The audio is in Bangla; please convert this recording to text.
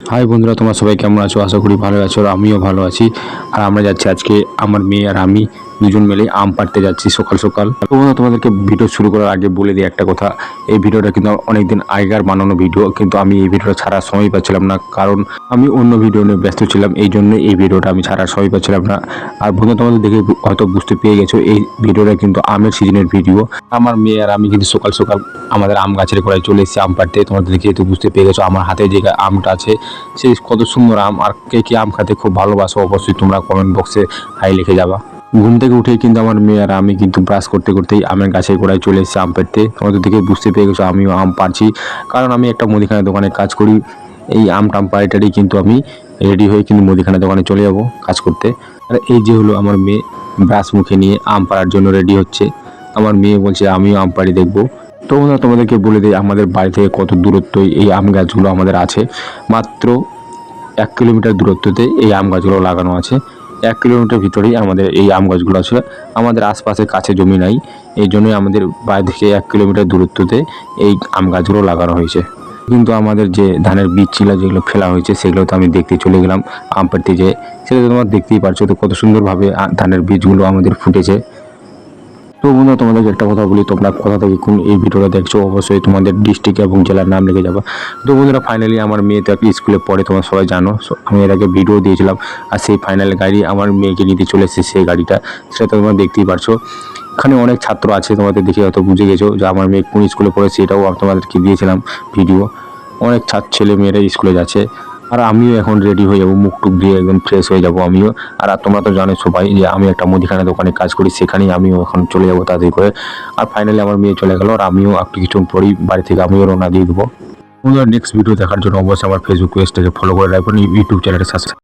হাই বন্ধুরা, তোমরা সবাই কেমন আছো? আশা করি ভালো আছো। আর আমিও ভালো আছি। আর আমরা যাচ্ছি আজকে, আমার মেয়ে আর আমি দুজন মিলে আম পাড়তে যাচ্ছি সকাল সকাল। তো বন্ধুরা, তোমাদেরকে ভিডিও শুরু করার আগে বলে দিই একটা কথা। এই ভিডিওটা কিন্তু অনেকদিন আগেকার বানানো ভিডিও, কিন্তু আমি এই ভিডিওটা ছাড়ার সময় পাচ্ছিলাম না, কারণ আমি অন্য ভিডিও নিয়ে ব্যস্ত ছিলাম। এই জন্য এই ভিডিওটা আমি ছাড়ার সময় পাচ্ছিলাম না। আর বন্ধুরা, তোমাদের দেখে হয়তো বুঝতে পেরে গেছো, এই ভিডিওটা কিন্তু আমের সিজনের ভিডিও। আমার মেয়ে আর আমি কিন্তু সকাল সকাল আমাদের আম গাছের গোড়ায় চলে এসেছি আম পাড়তে। তোমাদের দেখে তো বুঝতে পেরে গেছো আমার হাতে যে আমটা আছে সেই কত সুন্দর আম। আর কে কে আম খেতে খুব ভালোবাসো অবশ্যই তোমরা কমেন্ট বক্সে হাই লিখে যাবা। ঘুম থেকে উঠেই কিন্তু আমার মেয়ে আর আমি কিন্তু ব্রাশ করতে করতেই আমের গাছের গোড়ায় চলে এসেছি আম পাড়তে। তোমাদের দেখে বুঝতে পেরে গেছো আমিও আম পাড়ছি, কারণ আমি একটা মুদিখানা দোকানে কাজ করি। এই আম টাম পাড়ি কিন্তু আমি রেডি হয়ে কিন্তু মুদিখানা দোকানে চলে যাব কাজ করতে। আর এই যে হলো আমার মেয়ে, ব্রাশ মুখে নিয়ে আম পাড়ার জন্য রেডি হচ্ছে। আমার মেয়ে বলছে আমিও আম পাড়ি দেখবো। তো বন্ধুরা, তোমাদেরকে বলে দিই আমাদের বাড়ি থেকে কত দূরত্ব এই আম গাছগুলো আমাদের আছে। মাত্র 1 কিলোমিটার দূরত্বতে এই আম গাছগুলো লাগানো আছে। 1 কিলোমিটার ভিতরেই আমাদের এই আম গাছগুলো আছে। আমাদের আশপাশে কাছে জমি নাই, এই জন্যই আমাদের বাড়ি থেকে 1 কিলোমিটার দূরত্বতে এই আম গাছগুলো লাগানো হয়েছে। কিন্তু আমাদের যে ধানের বীজ ছিল যেগুলো ফেলা হয়েছে সেগুলো তো আমি দেখতে চলে গেলাম আম পাড়তে যেয়ে। সেটা তো তোমরা দেখতেই পারছো তো কত সুন্দরভাবে ধানের বীজগুলো আমাদের ফুটেছে। তো বন্ধুরা, তোমাদেরকে একটা কথা বলি, তোমরা কোথা থেকে কোন এই ভিডিওটা দেখছো অবশ্যই তোমাদের ডিস্ট্রিক্ট এবং জেলার নাম লিখে যাবে। তো বন্ধুরা, ফাইনালি আমার মেয়ে তো একটা স্কুলে পড়ে, তোমরা সবাই জানো। আমি এর আগে ভিডিও দিয়েছিলাম, আর সেই ফাইনাল গাড়ি আমার মেয়েকে নিতে চলে এসেছে, সেই গাড়িটা সেটা তো তোমরা দেখতেই পারছো। এখানে অনেক ছাত্র আছে, তোমাদের দেখে হয়তো বুঝে গেছো যে আমার মেয়ে কোন স্কুলে পড়েছে, এটাও তোমাদেরকে দিয়েছিলাম ভিডিও। অনেক ছেলে মেয়েরা স্কুলে যাচ্ছে। আর আমিও এখন রেডি হয়ে যাবো, মুখ টুক দিয়ে একদম ফ্রেশ হয়ে যাবো আমিও। আর তোমরা তো জানো সবাই যে আমি একটা মুদিখানা দোকানে কাজ করি, সেখানেই আমিও এখন চলে যাবো তাড়াতাড়ি করে। আর ফাইনালি আমার মেয়ে চলে গেল, আর আমিও একটু কিছু পরেই বাড়ি থেকে আমিও রওনা দিয়ে দেবো। নেক্সট ভিডিও দেখার জন্য অবশ্যই আমার ফেসবুক পেজটাকে ফলো করে রাখবেন, ইউটিউব চ্যানেলটা সাবস্ক্রাইব